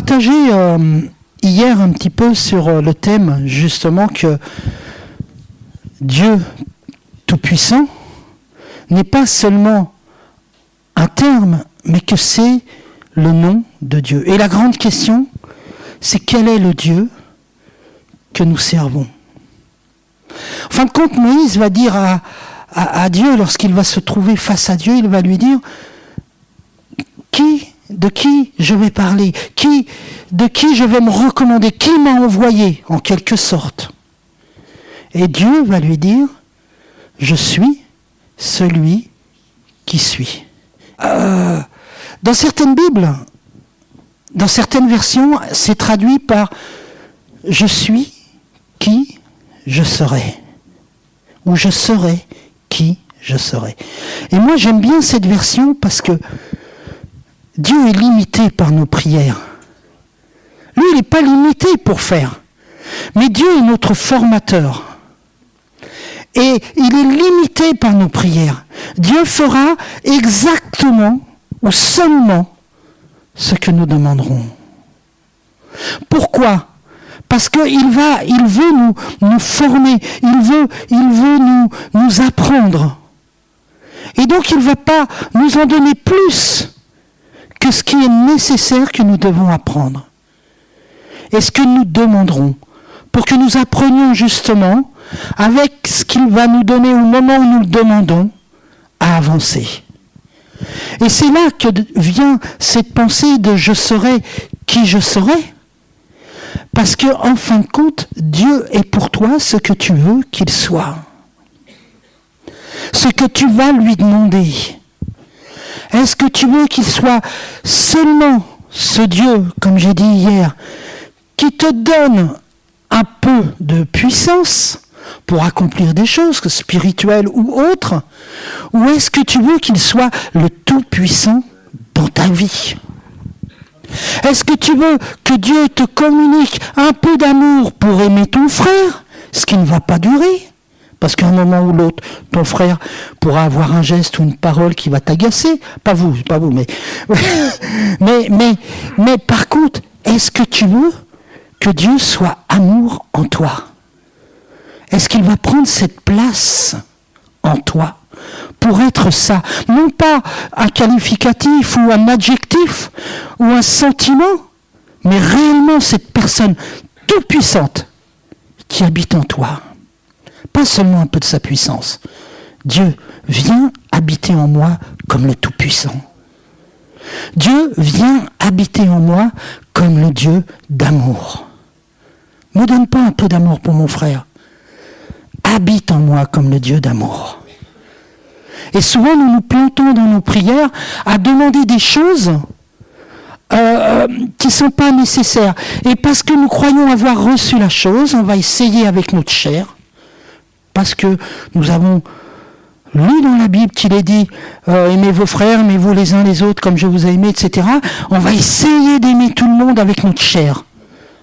partagé hier un petit peu sur le thème justement que Dieu Tout-Puissant n'est pas seulement un terme, mais que c'est le nom de Dieu. Et la grande question, c'est quel est le Dieu que nous servons? En fin de compte, Moïse va dire à Dieu, lorsqu'il va se trouver face à Dieu, il va lui dire de qui je vais parler, de qui je vais me recommander, qui m'a envoyé, en quelque sorte. Et Dieu va lui dire, je suis celui qui suis. Dans certaines Bibles, dans certaines versions, c'est traduit par je suis qui je serai, ou je serai qui je serai. Et moi j'aime bien cette version parce que Dieu est limité par nos prières. Lui, il n'est pas limité pour faire. Mais Dieu est notre formateur. Et il est limité par nos prières. Dieu fera exactement ou seulement ce que nous demanderons. Pourquoi ? Parce qu'il veut nous former, il veut nous apprendre. Et donc il ne va pas nous en donner plus que ce qui est nécessaire que nous devons apprendre. Et ce que nous demanderons, pour que nous apprenions justement, avec ce qu'il va nous donner au moment où nous le demandons, à avancer. Et c'est là que vient cette pensée de « je serai qui je serai ». Parce que, en fin de compte, Dieu est pour toi ce que tu veux qu'il soit. Ce que tu vas lui demander. Est-ce que tu veux qu'il soit seulement ce Dieu, comme j'ai dit hier, qui te donne un peu de puissance pour accomplir des choses, spirituelles ou autres, ou est-ce que tu veux qu'il soit le Tout-Puissant dans ta vie ? Est-ce que tu veux que Dieu te communique un peu d'amour pour aimer ton frère, ce qui ne va pas durer ? Parce qu'à un moment ou l'autre, ton frère pourra avoir un geste ou une parole qui va t'agacer. Pas vous, mais par contre, est-ce que tu veux que Dieu soit amour en toi ? Est-ce qu'il va prendre cette place en toi pour être ça ? Non pas un qualificatif ou un adjectif ou un sentiment, mais réellement cette personne toute puissante qui habite en toi. Pas seulement un peu de sa puissance. Dieu vient habiter en moi comme le Tout-Puissant. Dieu vient habiter en moi comme le Dieu d'amour. Ne me donne pas un peu d'amour pour mon frère. Habite en moi comme le Dieu d'amour. Et souvent, nous nous plantons dans nos prières à demander des choses qui ne sont pas nécessaires. Et parce que nous croyons avoir reçu la chose, on va essayer avec notre chair, parce que nous avons lu dans la Bible qu'il est dit aimez vos frères, aimez-vous les uns les autres comme je vous ai aimé, etc. On va essayer d'aimer tout le monde avec notre chair.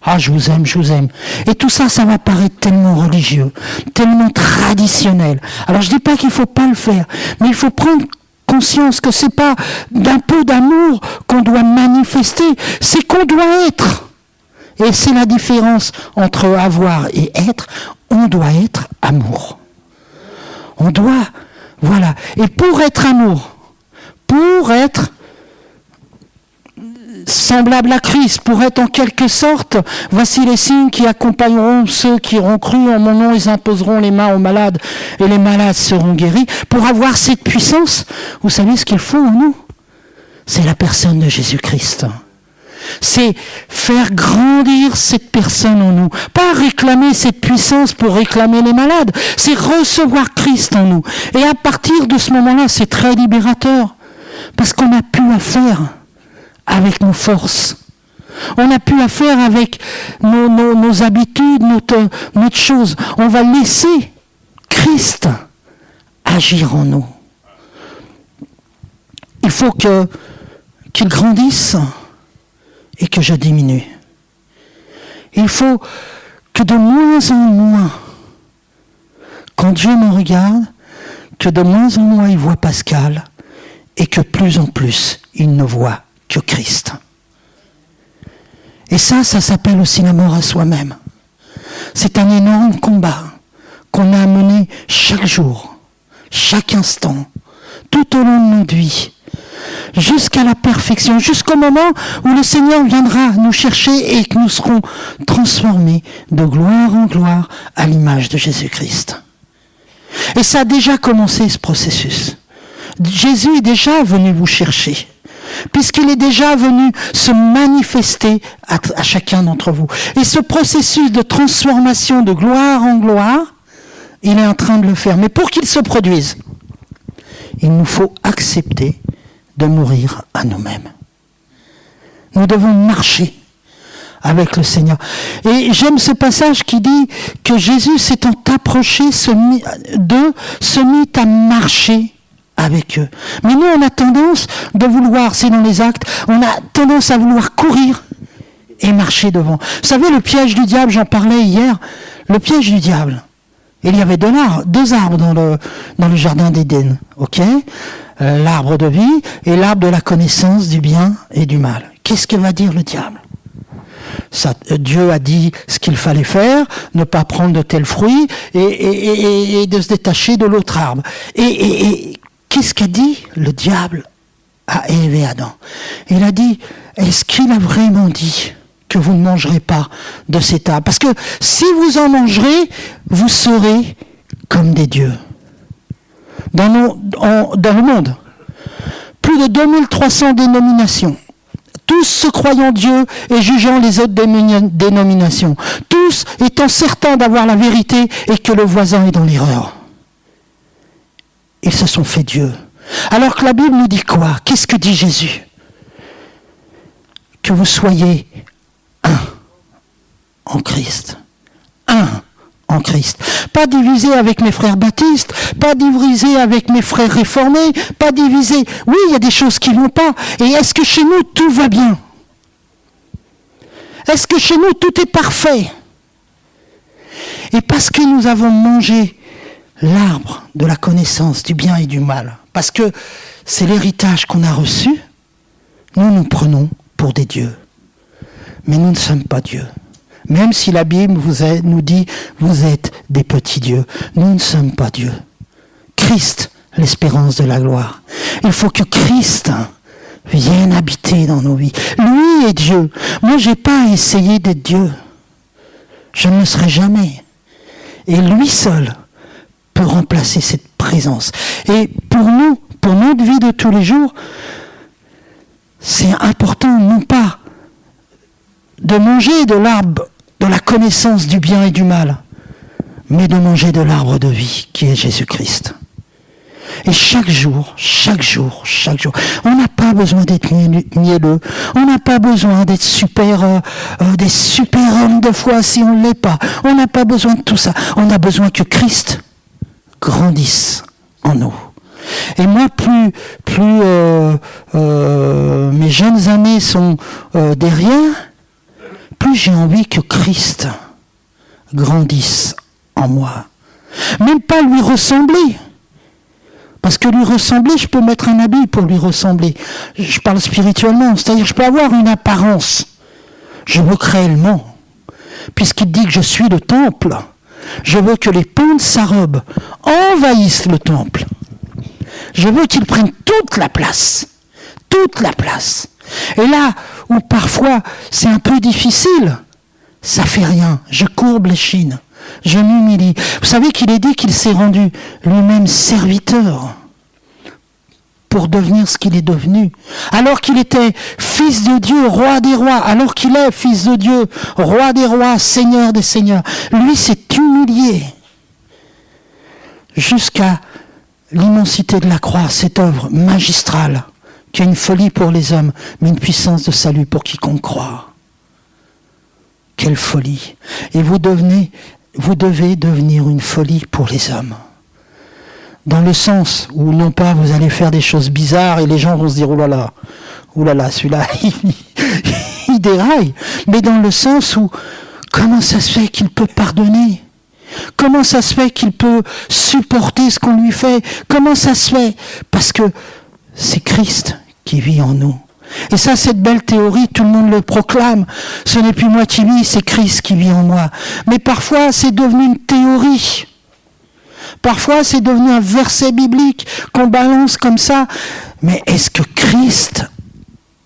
Ah, je vous aime, je vous aime. Et tout ça, ça va paraître tellement religieux, tellement traditionnel. Alors, je ne dis pas qu'il ne faut pas le faire, mais il faut prendre conscience que ce n'est pas d'un peu d'amour qu'on doit manifester, c'est qu'on doit être. Et c'est la différence entre avoir et être. On doit être amour. On doit, voilà. Et pour être amour, pour être semblable à Christ, pour être en quelque sorte, voici les signes qui accompagneront ceux qui auront cru en mon nom, ils imposeront les mains aux malades et les malades seront guéris. Pour avoir cette puissance, vous savez ce qu'il faut en nous ? C'est la personne de Jésus-Christ. C'est faire grandir cette personne en nous. Pas réclamer cette puissance pour réclamer les malades, c'est recevoir Christ en nous. Et à partir de ce moment-là, c'est très libérateur, parce qu'on n'a plus à faire avec nos forces. On n'a plus à faire avec nos habitudes, notre chose. On va laisser Christ agir en nous. Il faut qu'il grandisse et que je diminue. Il faut que de moins en moins, quand Dieu me regarde, que de moins en moins il voit Pascal et que plus en plus il ne voit que Christ. Et ça s'appelle aussi la mort à soi-même. C'est un énorme combat qu'on a à mener chaque jour, chaque instant, tout au long de notre vie, jusqu'à la perfection, jusqu'au moment où le Seigneur viendra nous chercher et que nous serons transformés de gloire en gloire à l'image de Jésus-Christ. Et ça a déjà commencé ce processus. Jésus est déjà venu vous chercher, puisqu'il est déjà venu se manifester à chacun d'entre vous. Et ce processus de transformation de gloire en gloire, il est en train de le faire. Mais pour qu'il se produise, il nous faut accepter de mourir à nous-mêmes. Nous devons marcher avec le Seigneur. Et j'aime ce passage qui dit que Jésus, s'étant approché d'eux, se mit à marcher avec eux. Mais nous, on a tendance de vouloir, c'est dans les actes, on a tendance à vouloir courir et marcher devant. Vous savez, le piège du diable, j'en parlais hier, le piège du diable. Il y avait deux arbres dans le jardin d'Éden, ok ? L'arbre de vie et l'arbre de la connaissance du bien et du mal. Qu'est-ce que va dire le diable ? Dieu a dit ce qu'il fallait faire, ne pas prendre de tels fruits et de se détacher de l'autre arbre. Et qu'est-ce qu'a dit le diable à Ève et Adam ? Il a dit, est-ce qu'il a vraiment dit que vous ne mangerez pas de cet arbre? Parce que si vous en mangerez, vous serez comme des dieux. Dans le monde, plus de 2300 dénominations. Tous se croyant Dieu et jugeant les autres dénominations. Tous étant certains d'avoir la vérité et que le voisin est dans l'erreur. Ils se sont fait Dieu. Alors que la Bible nous dit quoi ? Qu'est-ce que dit Jésus ? Que vous soyez un en Christ. Un en Christ. Pas divisé avec mes frères baptistes, pas divisé avec mes frères réformés, pas divisé. Oui, il y a des choses qui ne vont pas. Et est-ce que chez nous, tout va bien ? Est-ce que chez nous, tout est parfait ? Et parce que nous avons mangé l'arbre de la connaissance du bien et du mal, parce que c'est l'héritage qu'on a reçu, nous nous prenons pour des dieux. Mais nous ne sommes pas dieux. Même si la Bible nous dit « vous êtes des petits dieux », nous ne sommes pas dieux. Christ, l'espérance de la gloire. Il faut que Christ vienne habiter dans nos vies. Lui est Dieu. Moi, je n'ai pas essayé d'être Dieu. Je ne le serai jamais. Et lui seul peut remplacer cette présence. Et pour nous, pour notre vie de tous les jours, c'est important non pas de manger de l'arbre de la connaissance du bien et du mal, mais de manger de l'arbre de vie qui est Jésus-Christ. Et chaque jour, on n'a pas besoin d'être mielleux, on n'a pas besoin d'être des super hommes de foi si on ne l'est pas. On n'a pas besoin de tout ça. On a besoin que Christ grandisse en nous. Et moi, plus mes jeunes années sont derrière, plus j'ai envie que Christ grandisse en moi. Même pas lui ressembler. Parce que lui ressembler, je peux mettre un habit pour lui ressembler. Je parle spirituellement, c'est-à-dire je peux avoir une apparence. Je veux réellement, puisqu'il dit que je suis le temple, je veux que les pans de sa robe envahissent le temple. Je veux qu'il prenne toute la place. Toute la place. Et là où parfois c'est un peu difficile, ça fait rien. Je courbe l'échine. Je m'humilie. Vous savez qu'il est dit qu'il s'est rendu lui-même serviteur pour devenir ce qu'il est devenu. Alors qu'il était fils de Dieu, roi des rois, alors qu'il est fils de Dieu, roi des rois, seigneur des seigneurs, lui s'est humilié jusqu'à l'immensité de la croix, cette œuvre magistrale qui est une folie pour les hommes, mais une puissance de salut pour quiconque croit. Quelle folie! Et vous devez devenir une folie pour les hommes. Dans le sens où non pas vous allez faire des choses bizarres et les gens vont se dire « oh là là, celui-là, il déraille », mais dans le sens où comment ça se fait qu'il peut pardonner ? Comment ça se fait qu'il peut supporter ce qu'on lui fait ? Comment ça se fait ? Parce que c'est Christ qui vit en nous. Et ça, cette belle théorie, tout le monde le proclame. Ce n'est plus moi qui vis, c'est Christ qui vit en moi. Mais parfois, c'est devenu une théorie. Parfois, c'est devenu un verset biblique qu'on balance comme ça. Mais est-ce que Christ...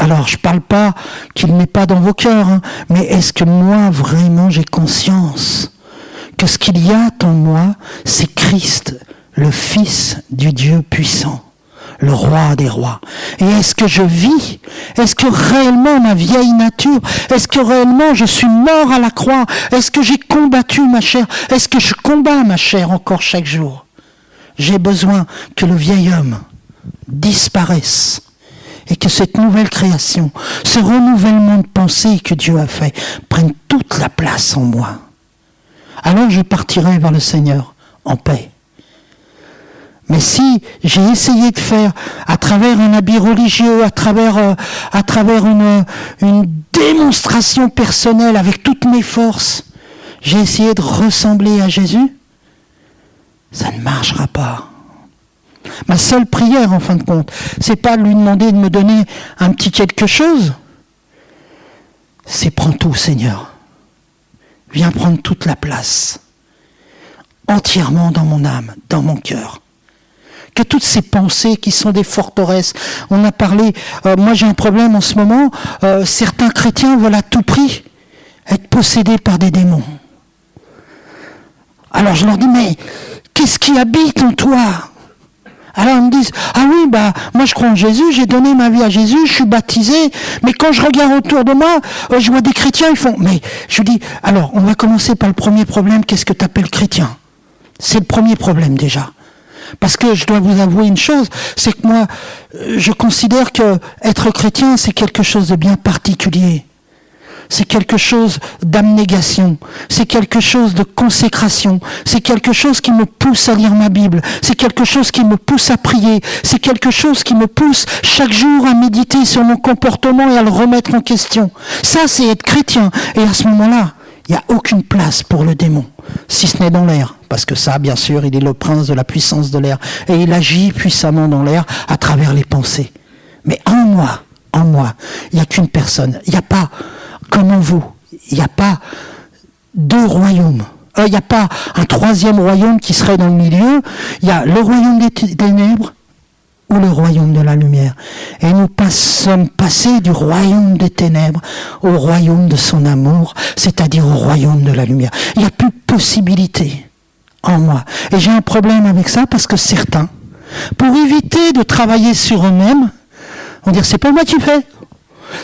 Alors, je ne parle pas qu'il n'est pas dans vos cœurs, hein, mais est-ce que moi, vraiment, j'ai conscience que ce qu'il y a en moi, c'est Christ, le Fils du Dieu puissant, le roi des rois. Et est-ce que je vis? Est-ce que réellement ma vieille nature, est-ce que réellement je suis mort à la croix? Est-ce que j'ai combattu ma chair? Est-ce que je combats ma chair encore chaque jour? J'ai besoin que le vieil homme disparaisse et que cette nouvelle création, ce renouvellement de pensée que Dieu a fait, prenne toute la place en moi. Alors je partirai vers le Seigneur en paix. Mais si j'ai essayé de faire, à travers un habit religieux, à travers une démonstration personnelle avec toutes mes forces, j'ai essayé de ressembler à Jésus, ça ne marchera pas. Ma seule prière, en fin de compte, c'est pas de lui demander de me donner un petit quelque chose, c'est prends tout, Seigneur. Viens prendre toute la place, entièrement dans mon âme, dans mon cœur. Que toutes ces pensées qui sont des forteresses, on a parlé, moi j'ai un problème en ce moment, certains chrétiens veulent à tout prix être possédés par des démons. Alors je leur dis, mais qu'est-ce qui habite en toi ? Alors ils me disent, ah oui, moi je crois en Jésus, j'ai donné ma vie à Jésus, je suis baptisé, mais quand je regarde autour de moi, je vois des chrétiens, ils font, mais je dis, alors on va commencer par le premier problème, qu'est-ce que tu appelles chrétien ? C'est le premier problème déjà. Parce que je dois vous avouer une chose, c'est que moi, je considère que être chrétien, c'est quelque chose de bien particulier. C'est quelque chose d'abnégation, c'est quelque chose de consécration, c'est quelque chose qui me pousse à lire ma Bible, c'est quelque chose qui me pousse à prier, c'est quelque chose qui me pousse chaque jour à méditer sur mon comportement et à le remettre en question. Ça, c'est être chrétien. Et à ce moment-là, il n'y a aucune place pour le démon, si ce n'est dans l'air. Parce que ça, bien sûr, il est le prince de la puissance de l'air. Et il agit puissamment dans l'air à travers les pensées. Mais en moi, il n'y a qu'une personne. Il n'y a pas, comme en vous, il n'y a pas deux royaumes. Il n'y a pas un troisième royaume qui serait dans le milieu. Il y a le royaume des ténèbres ou le royaume de la lumière. Et nous sommes passés du royaume des ténèbres au royaume de son amour, c'est-à-dire au royaume de la lumière. Il n'y a plus de possibilité en moi. Et j'ai un problème avec ça parce que certains, pour éviter de travailler sur eux-mêmes, vont dire, c'est pas moi qui fais.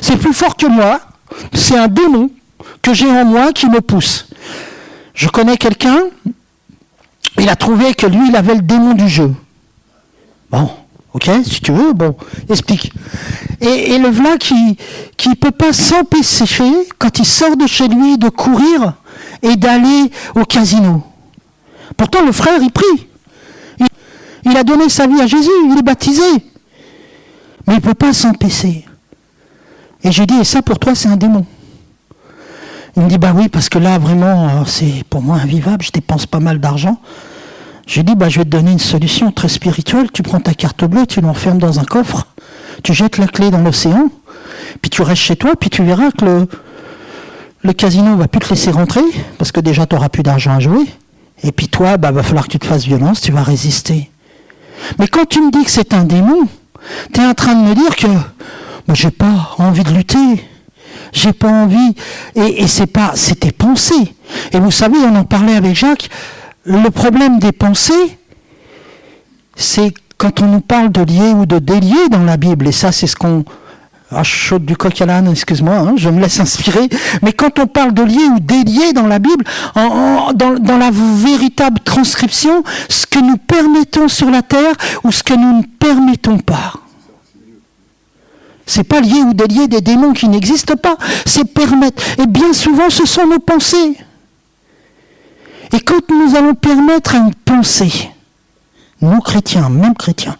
C'est plus fort que moi. C'est un démon que j'ai en moi qui me pousse. Je connais quelqu'un, il a trouvé que lui, il avait le démon du jeu. Bon. Ok, si tu veux, bon, explique. Et le voilà qui peut pas s'empêcher, quand il sort de chez lui, de courir et d'aller au casino. Pourtant, le frère, il prie. Il a donné sa vie à Jésus, il est baptisé. Mais il peut pas s'empêcher. Et j'ai dit, et ça pour toi, c'est un démon. Il me dit, bah oui, parce que là, vraiment, c'est pour moi invivable, je dépense pas mal d'argent. J'ai dit, je vais te donner une solution très spirituelle. Tu prends ta carte bleue, tu l'enfermes dans un coffre, tu jettes la clé dans l'océan, puis tu restes chez toi, puis tu verras que le casino ne va plus te laisser rentrer, parce que déjà, tu n'auras plus d'argent à jouer. Et puis toi, va falloir que tu te fasses violence, tu vas résister. Mais quand tu me dis que c'est un démon, tu es en train de me dire que j'ai pas envie de lutter. J'ai pas envie. Et c'est tes pensées. Et vous savez, on en parlait avec Jacques, le problème des pensées, c'est quand on nous parle de lier ou de délier dans la Bible, et ça c'est ce qu'on... Ah, je saute du coq à l'âne, excuse-moi, je me laisse inspirer, mais quand on parle de lier ou délier dans la Bible, dans la véritable transcription, ce que nous permettons sur la terre ou ce que nous ne permettons pas. C'est pas lier ou délier des démons qui n'existent pas, c'est permettre. Et bien souvent, ce sont nos pensées. Et quand nous allons permettre à une pensée, nous chrétiens, même chrétiens,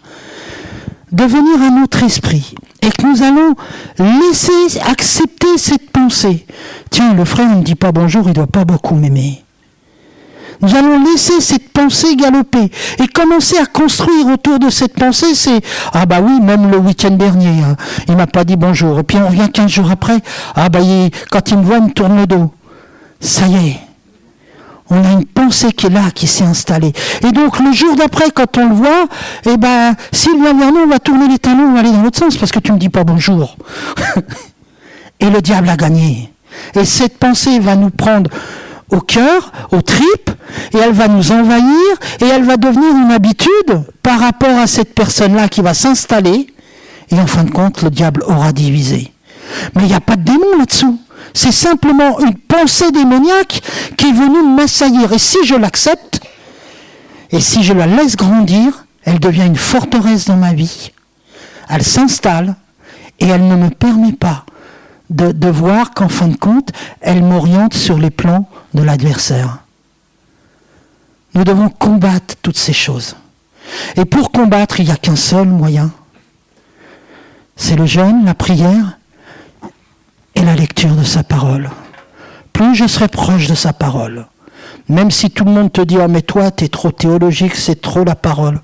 de venir à notre esprit, et que nous allons laisser accepter cette pensée. Tiens, le frère ne me dit pas bonjour, il ne doit pas beaucoup m'aimer. Nous allons laisser cette pensée galoper et commencer à construire autour de cette pensée. C'est « Ah bah oui, même le week-end dernier, hein, il m'a pas dit bonjour. » Et puis on revient 15 jours après. « Ah bah quand il me voit, il me tourne le dos. » Ça y est. On a une pensée qui est là, qui s'est installée. Et donc le jour d'après, quand on le voit, eh ben, s'il vient vers nous, on va tourner les talons, on va aller dans l'autre sens parce que tu me dis pas bonjour. Et le diable a gagné. Et cette pensée va nous prendre au cœur, aux tripes, et elle va nous envahir, et elle va devenir une habitude par rapport à cette personne-là qui va s'installer, et en fin de compte, le diable aura divisé. Mais il n'y a pas de démon là-dessous. C'est simplement une pensée démoniaque qui est venue m'assaillir. Et si je l'accepte, et si je la laisse grandir, elle devient une forteresse dans ma vie. Elle s'installe, et elle ne me permet pas de voir qu'en fin de compte, elle m'oriente sur les plans de l'adversaire. Nous devons combattre toutes ces choses. Et pour combattre, il n'y a qu'un seul moyen. C'est le jeûne, la prière et la lecture de sa parole. Plus je serai proche de sa parole, même si tout le monde te dit « Ah mais toi, t'es trop théologique, c'est trop la parole »,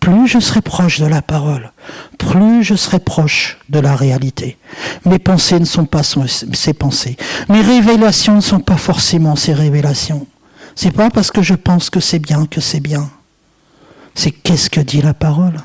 plus je serai proche de la parole, plus je serai proche de la réalité. Mes pensées ne sont pas ses pensées. Mes révélations ne sont pas forcément ses révélations. C'est pas parce que je pense que c'est bien que c'est bien. C'est qu'est-ce que dit la parole ?